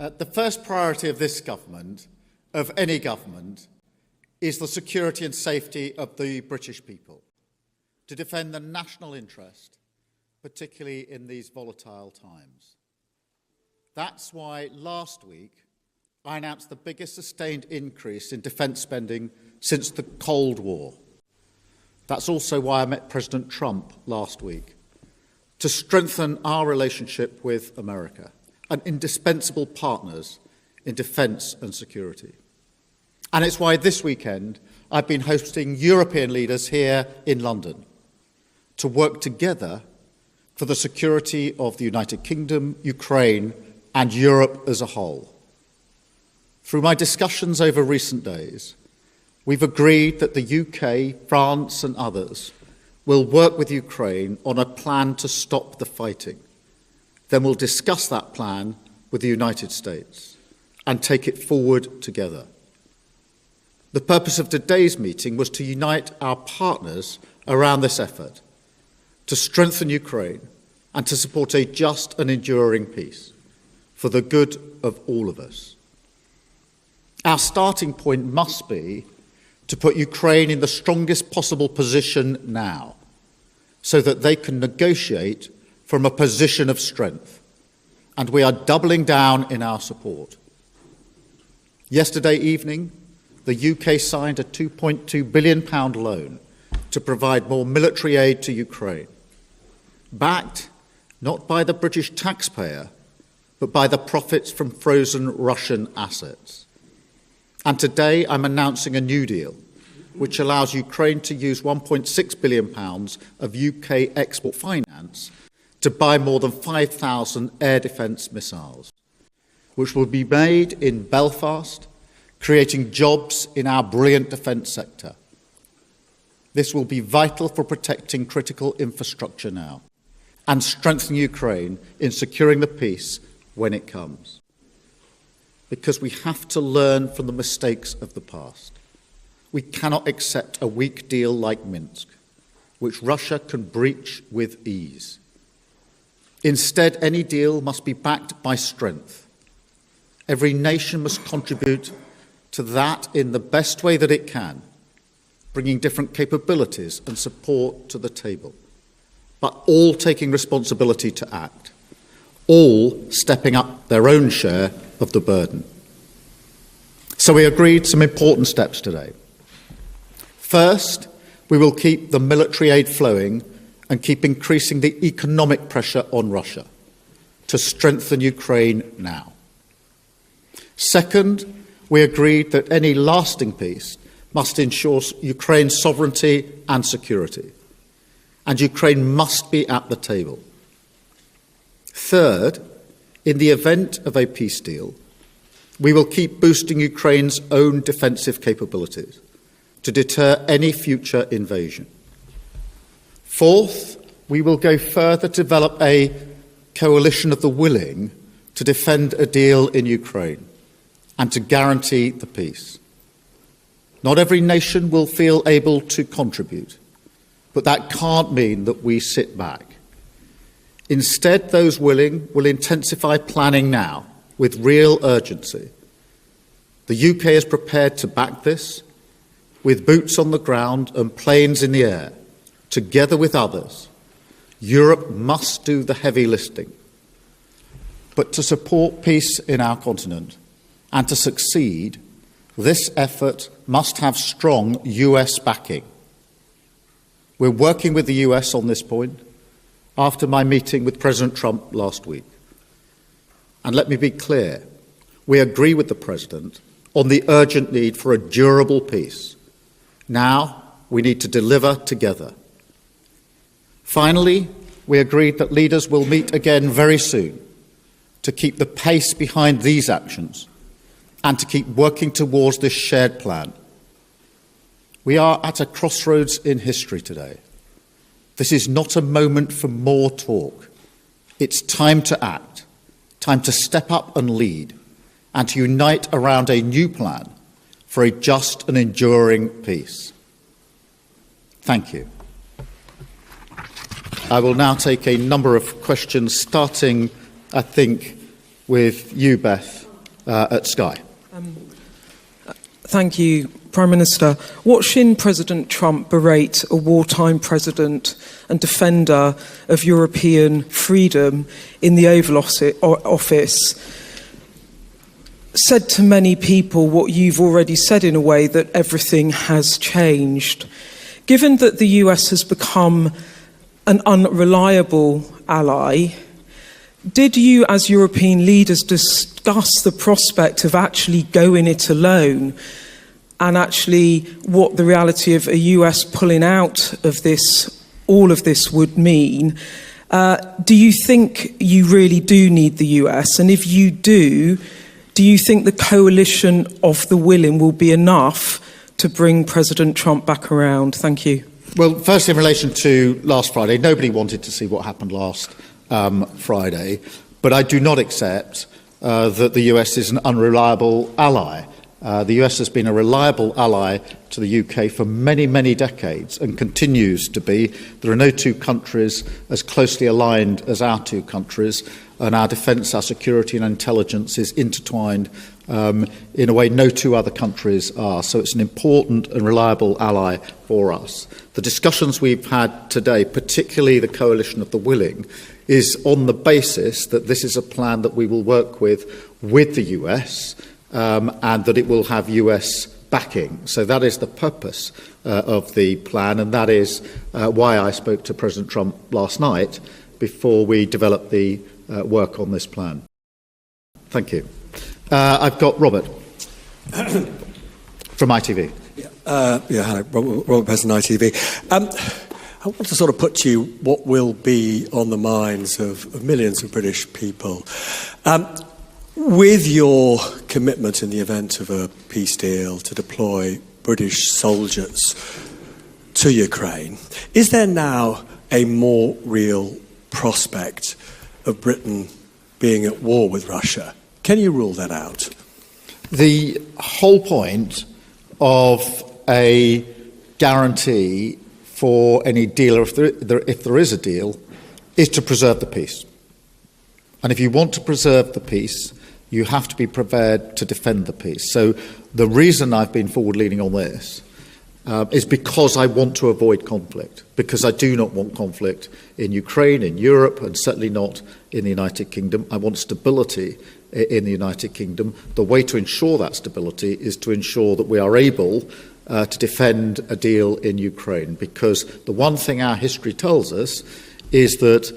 The first priority of this government, of any government, is the security and safety of the British people, to defend the national interest, particularly in these volatile times. That's why last week I announced the biggest sustained increase in defence spending since the Cold War. That's also why I met President Trump last week, to strengthen our relationship with America, and indispensable partners in defence and security. And it's why this weekend I've been hosting European leaders here in London to work together for the security of the United Kingdom, Ukraine, and Europe as a whole. Through my discussions over recent days, we've agreed that the UK, France, and others will work with Ukraine on a plan to stop the fighting. Then we'll discuss that plan with the United States and take it forward together. The purpose of today's meeting was to unite our partners around this effort, to strengthen Ukraine and to support a just and enduring peace for the good of all of us. Our starting point must be to put Ukraine in the strongest possible position now, so that they can negotiate from a position of strength, and we are doubling down in our support. Yesterday evening, the UK signed a £2.2 billion loan to provide more military aid to Ukraine, backed not by the British taxpayer, but by the profits from frozen Russian assets. And today I'm announcing a new deal, which allows Ukraine to use £1.6 billion of UK export finance to buy more than 5,000 air defence missiles, which will be made in Belfast, creating jobs in our brilliant defence sector. This will be vital for protecting critical infrastructure now and strengthening Ukraine in securing the peace when it comes. Because we have to learn from the mistakes of the past. We cannot accept a weak deal like Minsk, which Russia can breach with ease. Instead, any deal must be backed by strength. Every nation must contribute to that in the best way that it can, bringing different capabilities and support to the table, but all taking responsibility to act, all stepping up their own share of the burden. So we agreed some important steps today. First, we will keep the military aid flowing and keep increasing the economic pressure on Russia to strengthen Ukraine now. Second, we agreed that any lasting peace must ensure Ukraine's sovereignty and security, and Ukraine must be at the table. Third, in the event of a peace deal, we will keep boosting Ukraine's own defensive capabilities to deter any future invasion. Fourth, we will go further to develop a coalition of the willing to defend a deal in Ukraine and to guarantee the peace. Not every nation will feel able to contribute, but that can't mean that we sit back. Instead, those willing will intensify planning now with real urgency. The UK is prepared to back this with boots on the ground and planes in the air. Together with others, Europe must do the heavy lifting. But to support peace in our continent and to succeed, this effort must have strong US backing. We're working with the US on this point after my meeting with President Trump last week. And let me be clear, we agree with the President on the urgent need for a durable peace. Now we need to deliver together. Finally, we agreed that leaders will meet again very soon to keep the pace behind these actions and to keep working towards this shared plan. We are at a crossroads in history today. This is not a moment for more talk. It's time to act, time to step up and lead, and to unite around a new plan for a just and enduring peace. Thank you. I will now take a number of questions, starting, I think, with you, Beth. at Sky. Thank you, Prime Minister. Watching President Trump berate a wartime president and defender of European freedom in the Oval Office said to many people what you've already said in a way, that everything has changed. Given that the US has become an unreliable ally, did you as European leaders discuss the prospect of actually going it alone, and actually what the reality of a US pulling out of this, all of this, would mean? Do you think you really do need the US? And if you do you think the coalition of the willing will be enough to bring President Trump back around? Thank you. Well, first, in relation to last Friday, nobody wanted to see what happened last Friday, but I do not accept that the US is an unreliable ally. The US has been a reliable ally to the UK for many, many decades and continues to be. There are no two countries as closely aligned as our two countries, and our defence, our security and intelligence is intertwined in a way no two other countries are. So it's an important and reliable ally for us. The discussions we've had today, particularly the coalition of the willing, is on the basis that this is a plan that we will work with the US, and that it will have US backing. So that is the purpose of the plan, and that is why I spoke to President Trump last night before we developed the work on this plan. Thank you. I've got Robert from ITV. Hello, Robert Pearson, ITV. I want to sort of put to you what will be on the minds of millions of British people. With your commitment in the event of a peace deal to deploy British soldiers to Ukraine, is there now a more real prospect of Britain being at war with Russia? Can you rule that out? The whole point of a guarantee for any deal, or if there is a deal, is to preserve the peace. And if you want to preserve the peace, you have to be prepared to defend the peace. So the reason I've been forward-leaning on this is because I want to avoid conflict, because I do not want conflict in Ukraine, in Europe, and certainly not in the United Kingdom. I want stability in the United Kingdom. The way to ensure that stability is to ensure that we are able to defend a deal in Ukraine, because the one thing our history tells us is that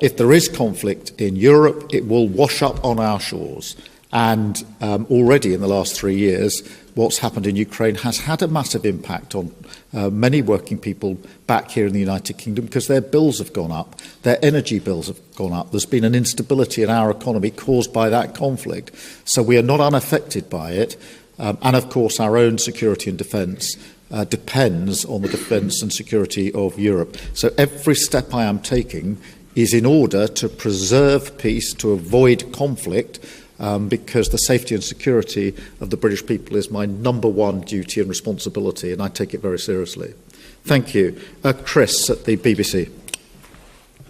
if there is conflict in Europe, it will wash up on our shores. And already in the last 3 years, what's happened in Ukraine has had a massive impact on many working people back here in the United Kingdom, because their bills have gone up, their energy bills have gone up. There's been an instability in our economy caused by that conflict. So we are not unaffected by it. And of course, our own security and defence depends on the defence and security of Europe. So every step I am taking is in order to preserve peace, to avoid conflict, because the safety and security of the British people is my number one duty and responsibility, and I take it very seriously. Thank you. Chris at the BBC.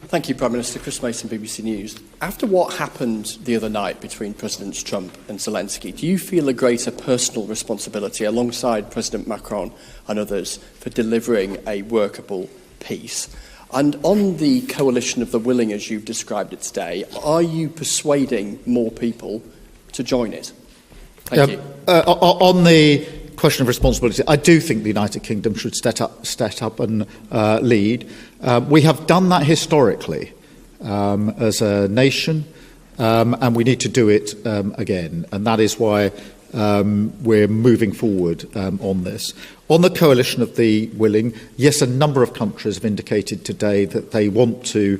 Thank you, Prime Minister. Chris Mason, BBC News. After what happened the other night between Presidents Trump and Zelensky, do you feel a greater personal responsibility, alongside President Macron and others, for delivering a workable peace? And on the coalition of the willing, as you've described it today, are you persuading more people to join it? Thank you. On the question of responsibility, I do think the United Kingdom should step up and lead. We have done that historically as a nation, and we need to do it again. And that is why we're moving forward on this. On the coalition of the willing, yes, a number of countries have indicated today that they want to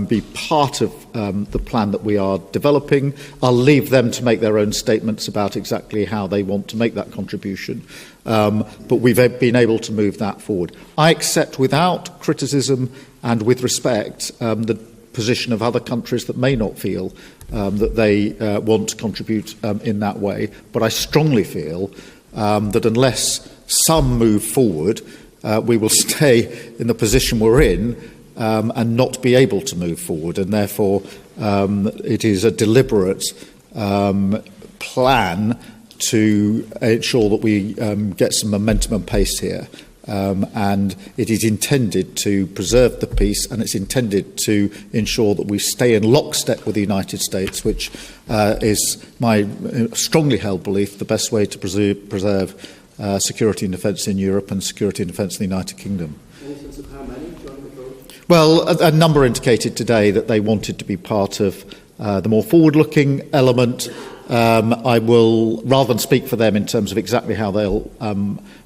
be part of the plan that we are developing. I'll leave them to make their own statements about exactly how they want to make that contribution. But we've been able to move that forward. I accept without criticism and with respect the position of other countries that may not feel that they want to contribute in that way. But I strongly feel that unless some move forward, we will stay in the position we're in and not be able to move forward. And therefore, it is a deliberate plan to ensure that we get some momentum and pace here. And it is intended to preserve the peace, and it's intended to ensure that we stay in lockstep with the United States, which is my strongly held belief the best way to preserve security and defence in Europe and security and defence in the United Kingdom. Any sense of how many joined the vote? Well, a number indicated today that they wanted to be part of the more forward-looking element. I will, rather than speak for them in terms of exactly how they'll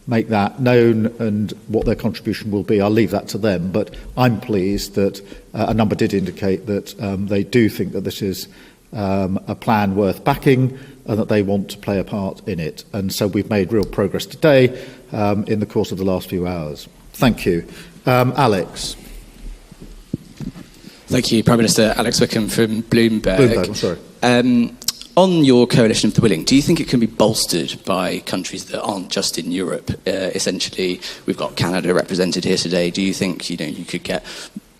make that known and what their contribution will be, I'll leave that to them. But I'm pleased that a number did indicate that they do think that this is a plan worth backing and that they want to play a part in it. And so we've made real progress today in the course of the last few hours. Thank you. Alex. Thank you, Prime Minister. Alex Wickham from Bloomberg. Bloomberg, I'm sorry. On your coalition of the willing, do you think it can be bolstered by countries that aren't just in Europe? Essentially, we've got Canada represented here today. Do you think you could get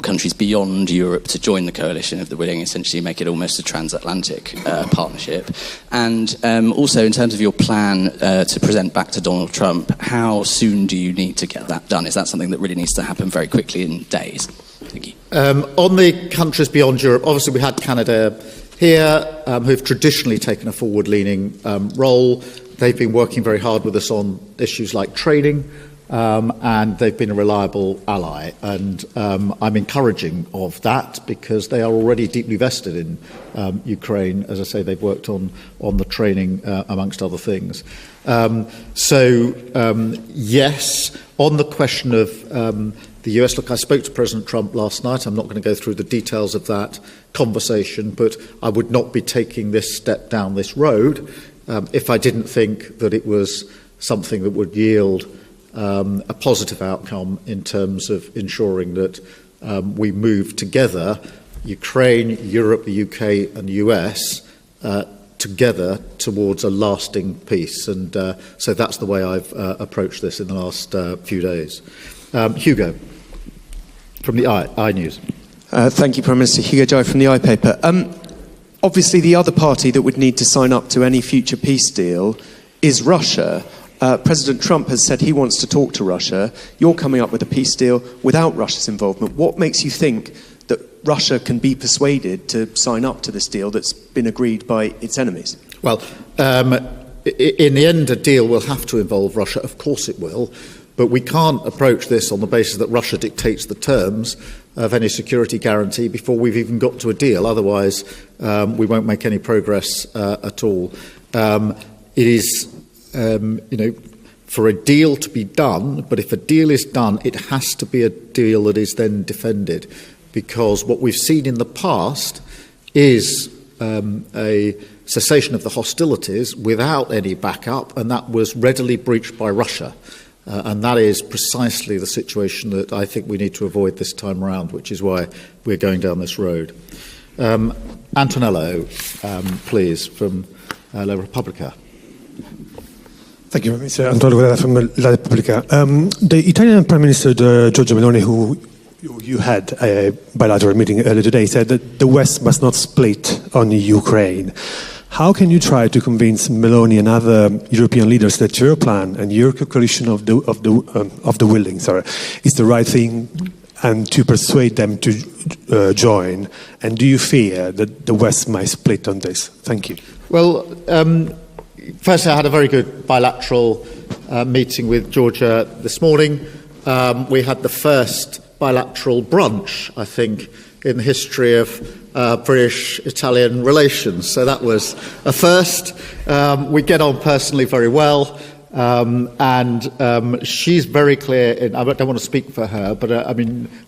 countries beyond Europe to join the coalition of the willing, essentially make it almost a transatlantic partnership? And also, in terms of your plan to present back to Donald Trump, how soon do you need to get that done? Is that something that really needs to happen very quickly in days? Thank you. On the countries beyond Europe, obviously we had Canada here, who've traditionally taken a forward-leaning role. They've been working very hard with us on issues like training, and they've been a reliable ally. And I'm encouraging of that because they are already deeply vested in Ukraine. As I say, they've worked on the training, amongst other things. Yes, on the question of the US, look, I spoke to President Trump last night. I'm not going to go through the details of that conversation, but I would not be taking this step down this road if I didn't think that it was something that would yield a positive outcome in terms of ensuring that we move together, Ukraine, Europe, the UK and the US, together towards a lasting peace. And so that's the way I've approached this in the last few days. Hugo, from the I News. Thank you, Prime Minister. Hugo Joy from the I Paper. Obviously, the other party that would need to sign up to any future peace deal is Russia. President Trump has said he wants to talk to Russia. You're coming up with a peace deal without Russia's involvement. What makes you think that Russia can be persuaded to sign up to this deal that's been agreed by its enemies? Well, in the end, a deal will have to involve Russia. Of course it will. But we can't approach this on the basis that Russia dictates the terms of any security guarantee before we've even got to a deal. Otherwise, we won't make any progress at all. It is, for a deal to be done, but if a deal is done, it has to be a deal that is then defended. Because what we've seen in the past is a cessation of the hostilities without any backup, and that was readily breached by Russia. And that is precisely the situation that I think we need to avoid this time around, which is why we're going down this road. Antonello, please, from La Repubblica. Thank you, Mr. Antonio Guerra from La Repubblica. The Italian Prime Minister, Giorgia Meloni, who you had a bilateral meeting earlier today, said that the West must not split on Ukraine. How can you try to convince Meloni and other European leaders that your plan and your coalition of the willing, is the right thing, and to persuade them to join? And do you fear that the West might split on this? Thank you. Well, firstly, I had a very good bilateral meeting with Georgia this morning. We had the first bilateral brunch, I think, in the history of British-Italian relations. So that was a first. We get on personally very well. And she's very clear, I don't want to speak for her, but I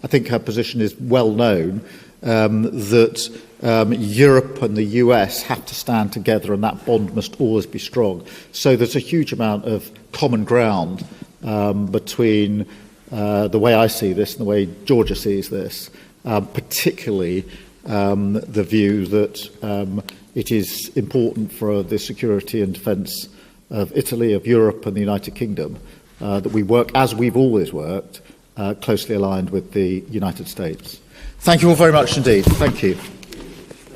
think her position is well known, that Europe and the US have to stand together and that bond must always be strong. So there's a huge amount of common ground between the way I see this and the way Georgia sees this, particularly the view that it is important for the security and defence of Italy, of Europe and the United Kingdom, that we work, as we've always worked, closely aligned with the United States. Thank you all very much indeed. Thank you.